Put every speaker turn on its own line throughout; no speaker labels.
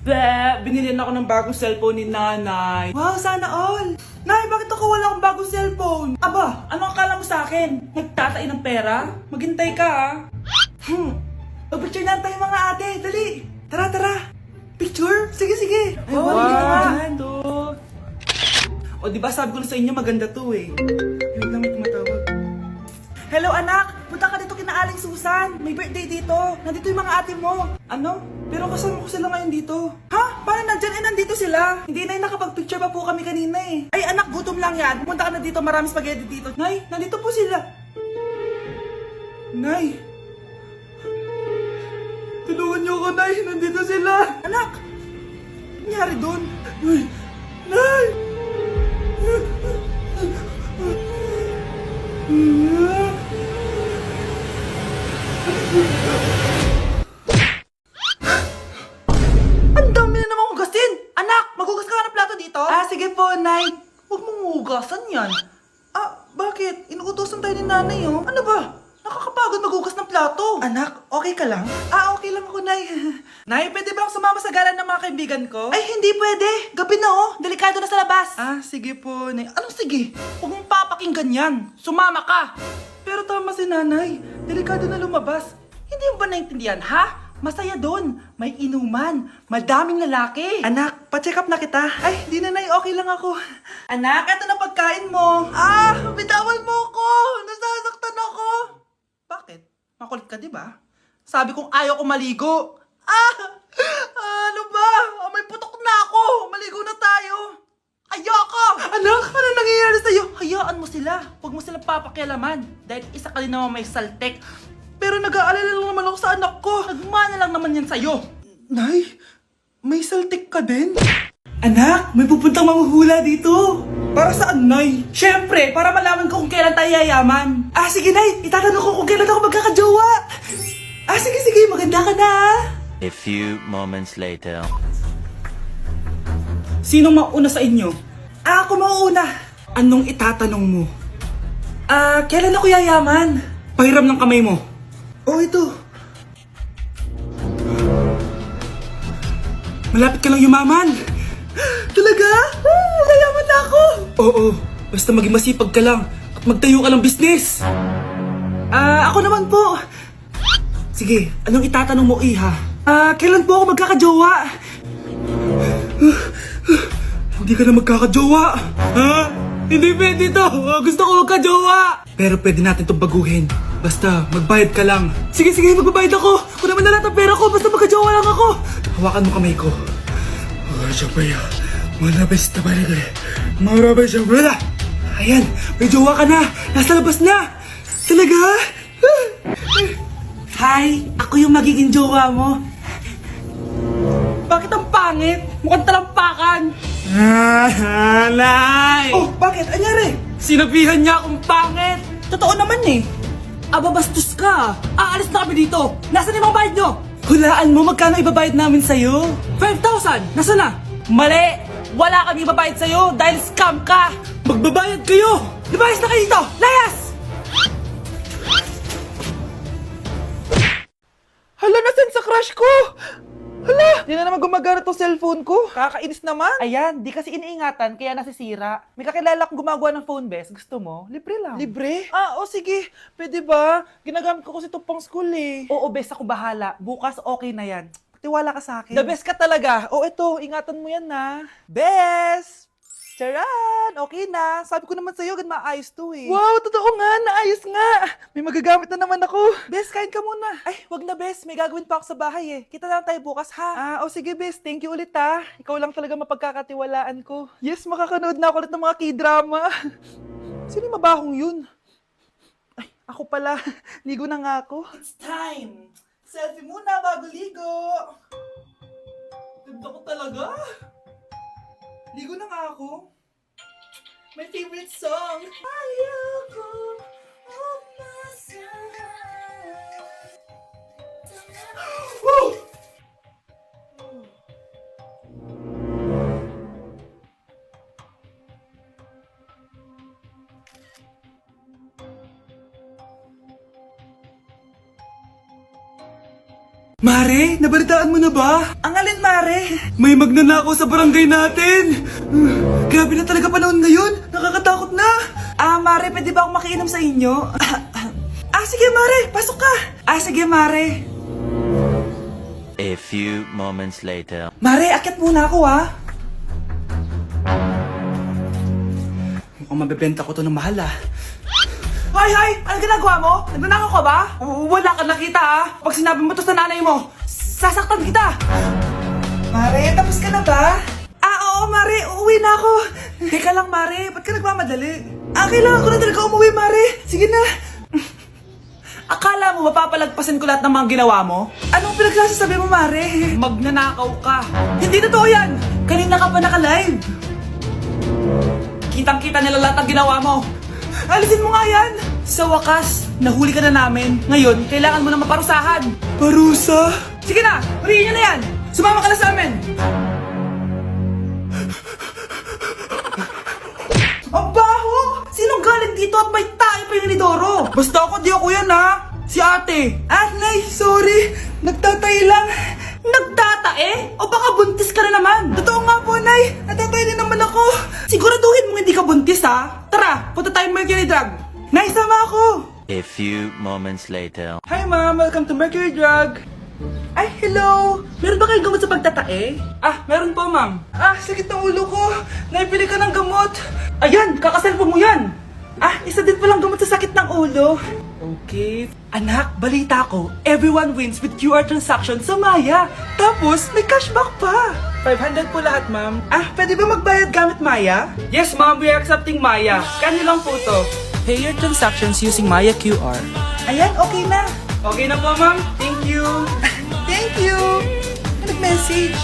Binili ako ng bagong cellphone ni nanay. Wow, sana all! Nay, bakit ako wala akong bagong cellphone? Aba, ano akala mo sa akin? Nagtatain ng pera? Maghintay ka ah. Picture na tayo mga ate, dali! Tara, tara! Picture? Sige, sige! Ay,
One,
two. O, diba sabi ko na sa inyo maganda to eh. Yun lang, may tumatawag. Hello anak! Punta ka dito kina Aling Susan! May birthday dito! Nandito yung mga ate mo! Ano? Pero kasama ko sila ngayon dito. Ha? Paano nandyan? Eh, nandito sila! Hindi na nakapag-picture pa po kami kanina eh. Ay anak, gutom lang yan. Pumunta ka na dito, marami spaghetti dito. Nay, nandito po sila. Nay! Tulungan niyo ako, Nay! Nandito sila! Anak! Ano nangyari doon? Nay! Nay! Ang dami na namang hugasin! Anak, maghugas ka ng plato dito? Ah, sige po, Nay. Huwag mong hugasan yan. Ah, bakit? Inuutosan tayo ni nanay, oh. Ano ba? Nakakapagod maghugas ng plato. Anak, okay ka lang? Ah, okay lang ako, Nay. Nay, pwede ba akong sumama sa gala ng mga kaibigan ko? Ay, hindi pwede. Gabi na, oh. Delikado na sa labas. Ah, sige po, Nay. Anong sige? Huwag mong papakinggan yan. Sumama ka. Pero tama si nanay. Delikado na lumabas. Hindi mo ba naintindihan, ha? Masaya doon. May inuman. Madaming lalaki. Anak, pa-check up na kita. Ay, di na, Nay. Okay lang ako. Anak, eto na pagkain mo. Ah, bitawan mo ako. Nasasaktan ako. Bakit? Makulit ka, di ba? Sabi kong ayaw ko maligo. Ah! Ano ba? May putok na ako. Maligo na tayo. Ayoko! Anak, ano nangyayari sa'yo? Hayaan mo sila. Huwag mo silang papakialaman. Dahil isa ka din naman may saltek. Pero nag-aalala lang naman ako sa anak ko. Nagmana lang naman yan sa'yo. Nay, may saltik ka din? Anak, may pupuntang manghuhula dito. Para saan, Nay? Siyempre, para malaman ko kung kailan tayo yayaman. Ah, sige, Nay. Itatanong ko kung kailan ako magkakajowa. Ah, sige, sige. Maganda ka na.
A few moments later.
Sinong mauna sa inyo? Ah, ako mauna. Anong itatanong mo? Ah, kailan ako yayaman? Pahiram ng kamay mo. Oh, ito. Malapit ka lang yumaman. Talaga? Yayaman na ako. Oo, basta maging masipag ka lang at magtayo ka ng business. Ah, ako naman po. Sige, anong itatanong mo, Iha? Ah, kailan po ako magkakajowa? Hindi ka na magkakajowa. Ha? Hindi pwede to. Gusto ko magkajowa. Pero pwede natin itong baguhin. Basta, magbayad ka lang. Sige, sige, magbabayad ako. Kunaman na lahat ang pera ko. Basta magkajowa lang ako. Hawakan mo kamay ko. Ayan, may jowa ka na. Nasa labas na. Talaga? Hi, ako yung magiging jowa mo. Bakit ang pangit? Mukhang talampakan. Nay! Oh, bakit? Anyari? Sinabihan niya akong pangit. Totoo naman eh. Aba, bastos ka. Aalis na kami dito. Nasaan yung mga bayad nyo? Hulaan mo magkano ibabayad namin sa'yo? 5,000! Nasaan na? Mali! Wala kami ibabayad sa'yo dahil scam ka! Magbabayad kayo! Lumayas na kayo dito! Layas! Hala, nasan sa crush ko? Hala! Di na naman gumagana tong cellphone ko. Kakainis naman. Ayan, di kasi iniingatan kaya nasisira. May kakilala akong gumagawa ng phone best. Gusto mo? Libre lang. Libre? Ah, o sige. Pwede ba? Ginagamit ko kasi ito pang school eh. Oo, best ako bahala. Bukas okay na yan. Tiwala ka sa akin. The best ka talaga. O ito, ingatan mo yan na. Best! Charan! Okay na. Sabi ko naman sa'yo, maayos to eh. Wow, totoo nga. Naayos nga. May magagamit na naman ako. Bes, kain ka muna. Ay, wag na Bes. May gagawin pa ako sa bahay eh. Kita na lang tayo bukas ha. Ah, o sige Bes. Thank you ulit ha. Ikaw lang talaga mapagkakatiwalaan ko. Yes, makakanood na ako ulit ng mga K-drama. Sino yung mabahong yun? Ay, ako pala. Ligo na nga ako. It's time. Selfie muna bago ligo. Ganda ko talaga. Ligo na nga ako. My favorite song. Ayoko umasahan. Woo!
Mare, nabalitaan mo na ba?
Ang alin, Mare?
May magnanakaw sa barangay natin! Grabe na talaga panahon ngayon! Nakakatakot na!
Mare, pwede ba akong makiinom sa inyo? Sige, Mare, pasok ka! Sige, Mare.
A few moments later.
Mare, akyat muna ako,
Mukhang mabebenta ko to ng mahal
Hoy! Ano ginagawa mo? Nagnanakaw ka ba? Wala ka nakita, Pag sinabi mo to sa nanay mo, sasaktan kita! Mare, tapos ka na ba? Oo, Mare. Uuwi na ako. Teka lang, Mare. Ba't ka nagmamadali? Kailangan ko na talaga umuwi, Mare. Sige na. Akala mo mapapalagpasan ko lahat ng mga ginawa mo? Anong pinagsasabi mo, Mare? Magnanakaw ka. Hindi totoo yan. Kanina ka pa naka-live. Kitang-kita nila lahat ng ginawa mo. Alisin mo nga yan. Sa wakas, nahuli ka na namin. Ngayon, kailangan mo na maparusahan.
Parusa?
Sige na, huriin nyo na yan. Sumama ka na sa amin. Ang baho! Sinong galing dito at may tayo pa yung inidoro? Basta ako, di ako yan Si ate. Nay, sorry. Nagtatay lang. Nagtatae? O baka buntis ka na naman? Totoo nga po, Nay. Natatay din naman ako. Siguraduhin mo hindi ka buntis, Tara, punta tayo Mercury Drug. Nay, sama ako.
A few moments later.
Hi, Ma'am. Welcome to Mercury Drug. Ay, hello! Meron ba kayong gamot sa pagtatae? Meron po, ma'am. Sakit ng ulo ko. Naipili ka ng gamot. Ayan, kakaselfon mo yan. Isa din palang gamot sa sakit ng ulo. Okay. Anak, balita ko, everyone wins with QR transaction sa Maya. Tapos, may cashback pa. 500 po lahat, ma'am. Pwede ba magbayad gamit Maya? Yes, ma'am. We are accepting Maya. Kano lang po to? Pay your transactions using Maya QR. Ayan, okay na. Okay na po, ma'am. Thank you. Thank you. Nag-message.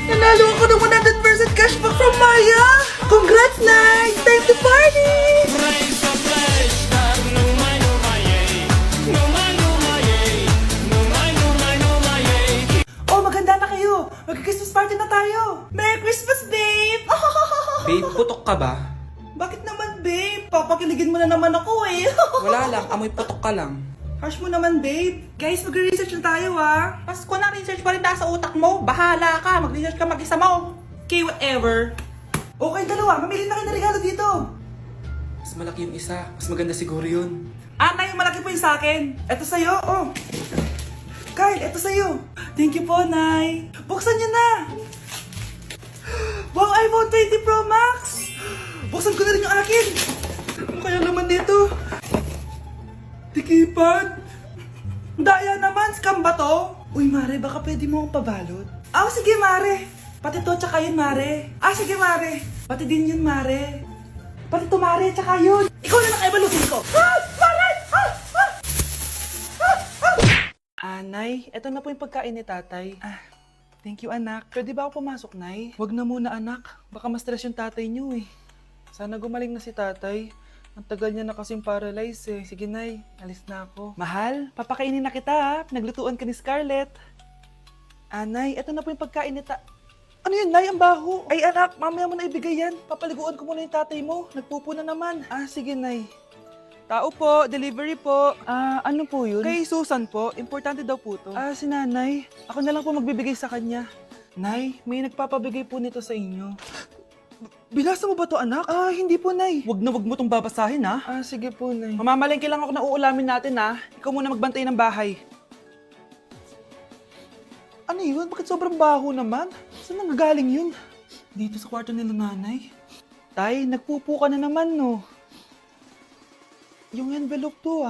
Nanalo ako ng 100% cashback from Maya. Congrats, Nay! Time to party! Oh, maganda na kayo. Mag-Christmas party na tayo. Merry Christmas, babe!
Babe, putok ka ba?
Bakit naman, babe? Papakiligin mo na naman ako
Wala lang, amoy putok ka lang.
Harsh mo naman, babe. Guys, mag-research na tayo, Pasko na, research pa rin nasa utak mo. Bahala ka. Mag-research ka mag-isa mo. Okay, whatever. Okay, dalawa. Mamili na kayo ng regalo dito.
Mas malaki yung isa, mas maganda siguro yun.
Nay, malaki po yung sa akin. Ito sa'yo, Kyle, ito sa'yo. Thank you po, Nay. Buksan niyo na. Wow, iPhone 20 Pro Max. Buksan ko na rin yung akin. Ano kaya naman dito? Tikipad. Daya naman, scam ba to? Uy, Mare, baka pwede mo akong pabalot. Sige, Mare. Pati to, tsaka yun, Mare. Sige, Mare. Pati din yun, Mare. Pati to, Mare, tsaka yun. Ikaw na nakaibalutin ko. Mare! Nay, eto na po yung pagkain ni tatay. Thank you, anak. Pwede ba ako pumasok, Nay? Wag na muna, anak. Baka ma-stress yung tatay niyo, Sana gumaling na si tatay. Ang tagal niya na kasing paralyzed, Sige, Nay. Alis na ako. Mahal, papakainin na kita, Naglutuan ka ni Scarlett. Nay, eto na po yung pagkain ni Ano yun, Nay? Ang baho. Ay, anak, mamaya mo na ibigay yan. Papaliguan ko muna yung tatay mo. Nagpupo na naman. Sige, Nay. Tao po, delivery po. Ano po yun? Kay Susan po, importante daw po to. Si nanay. Ako na lang po magbibigay sa kanya. Nay, may nagpapabigay po nito sa inyo. Binasa mo ba to, anak? Hindi po, Nay. Wag mo tong babasahin, sige po, Nay. Mamamalengke lang ako na uulamin natin, Ikaw muna magbantay ng bahay. Ano yun? Bakit sobrang baho naman? Saan nanggagaling yun? Dito sa kwarto nila nanay. Tay, nagpupo ka na naman, no? Yung envelope to,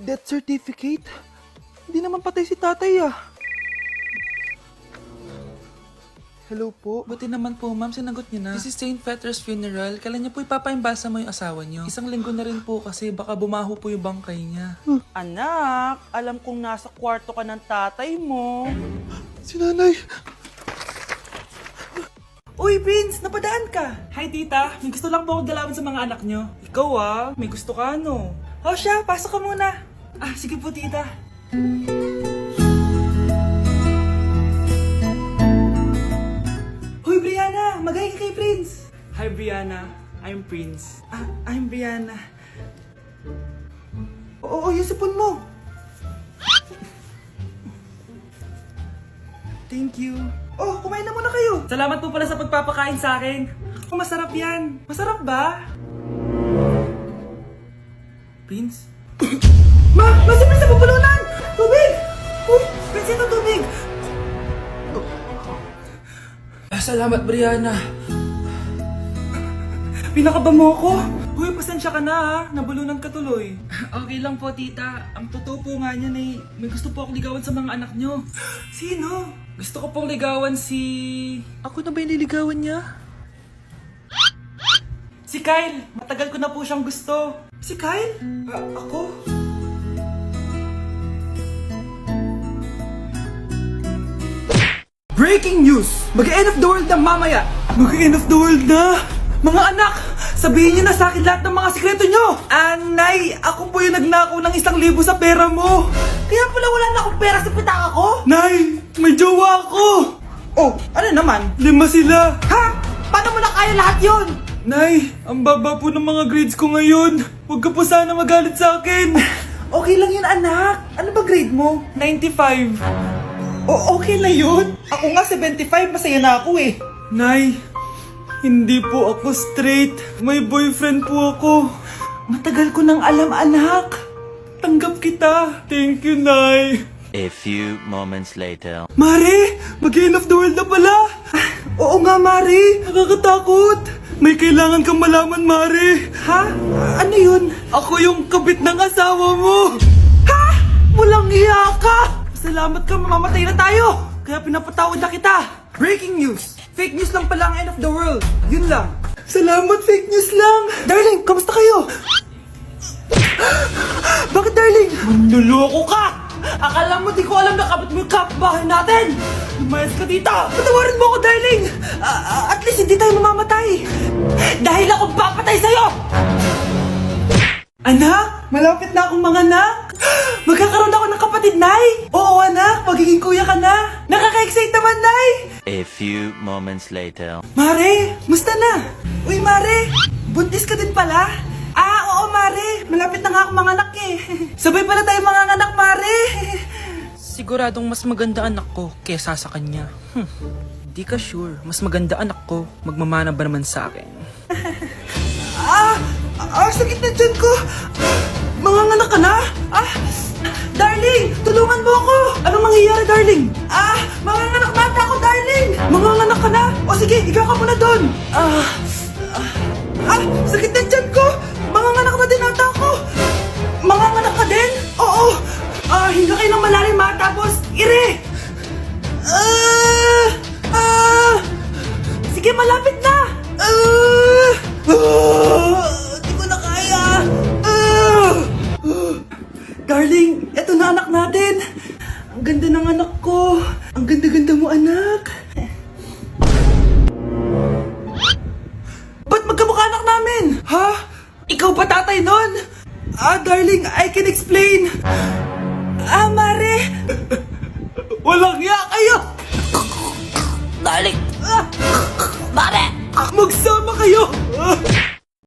Death certificate? Hindi naman patay si tatay, Hello po. Buti naman po, ma'am. Sinagot niyo na. This is St. Peter's Funeral. Kailan niyo po ipapaimbasa mo yung asawa niyo? Isang linggo na rin po kasi baka bumaho po yung bangkay niya. Anak, alam kong nasa kwarto ka ng tatay mo. Si nanay. Uy, Prince! Napadaan ka! Hi, tita. May gusto lang po akong dalawin sa mga anak niyo. Ikaw, may gusto ka, no? Siya, pasok ka muna. Sige po, tita. Hoy, Brianna! Magay ka kay Prince! Hi, Brianna. I'm Prince. I'm Brianna. Oo, yung
sipon mo. Thank you.
Oh, kumain na muna kayo.
Salamat po pala sa pagpapakain sa akin. Oh, masarap yan. Masarap ba? Prince?
Masipin sa pupulunan! Tubig! Uy, Prinsito, tubig!
Salamat, Brianna. Pinakaba mo ako. Uy, pasensya ka na ha. Nabulunan ka tuloy. Okay lang po, tita. Ang totoo po nga niyan eh, may gusto po akong ligawan sa mga anak nyo. Sino? Gusto ko pong ligawan si...
Ako na ba yung liligawan niya?
Si Kyle. Matagal ko na po siyang gusto.
Si Kyle?
Ako?
Breaking news! Mag-end of the world na mamaya!
Mag-end of the world na! Mga anak! Sabihin niyo na sa akin lahat ng mga sikreto nyo!
Nay, ako po yung nagnakaw ng 1,000 sa pera mo! Kaya pala wala na akong pera sa pitaka ko!
Nay! May jowa ako!
Oh, ano naman?
5 sila!
Ha? Paano mo na kaya lahat yon?
Nay! Ang baba po ng mga grades ko ngayon! Huwag ka po sana magalit sa akin!
Okay lang yun, anak. Ano ba grade mo?
95!
Okay na yun. Ako nga 75, masaya na ako eh.
Nay! Hindi po ako straight. May boyfriend po ako.
Matagal ko nang alam, anak.
Tanggap kita. Thank you, Nay.
A few moments later.
Mare! Mag-end of the world na pala!
Oo nga, Mari.
Nakakatakot! May kailangan kang malaman, Mare!
Ha? Ano yun?
Ako yung kabit ng asawa mo!
Ha? Walang iya ka! Salamat ka, mamamatay na tayo! Kaya pinapatawad na kita! Breaking news! Fake news lang pala ang end of the world. Yun lang.
Salamat, fake news lang!
Darling, kamusta kayo? Bakit, darling?
Manluloko ka!
Akala mo di ko alam na kapit mo yung kapbahay natin! Lumayas ka dito! Patawarin mo ako, darling! At least hindi tayo mamamatay! Dahil ako papatay sa'yo!
Anak! Malapit na akong manganak!
Magkakaroon ako ng kapatid, Nay! Oo, anak! Magiging kuya ka na! Nakaka-excite naman, Nay!
A few moments later.
Mare! Musta na? Uy, Mare! Buntis ka din pala? Oo, Mare! Malapit na nga akong manganak eh! Sabay pala tayo manganganak, Mare!
Siguradong mas maganda anak ko kesa sa kanya. Di ka sure, mas maganda anak ko, magmamana ba naman sa akin?
Sakit na dyan ko! Manganganak ka na? Darling! Tulungan mo ako! Anong mangyayari, darling? Manganganak bata ako, darling! Manganganak ka na? O sige, higa ka muna doon! Sakit na dyan ko! Manganganak na din ata ako! Manganganak ka din? Oo! Hinga kayo ng malalim ha, tapos ire! Sige, malapit na! Di ko na kaya! Darling, eto na anak natin! Ang ganda ng anak ko! Ang ganda-ganda mo, anak! Ba't magkamukha anak namin? Ha? Ikaw ba tatay nun? Darling, I can explain! Mare!
Walang ya kayo!
Darling! Mare!
Magsama kayo!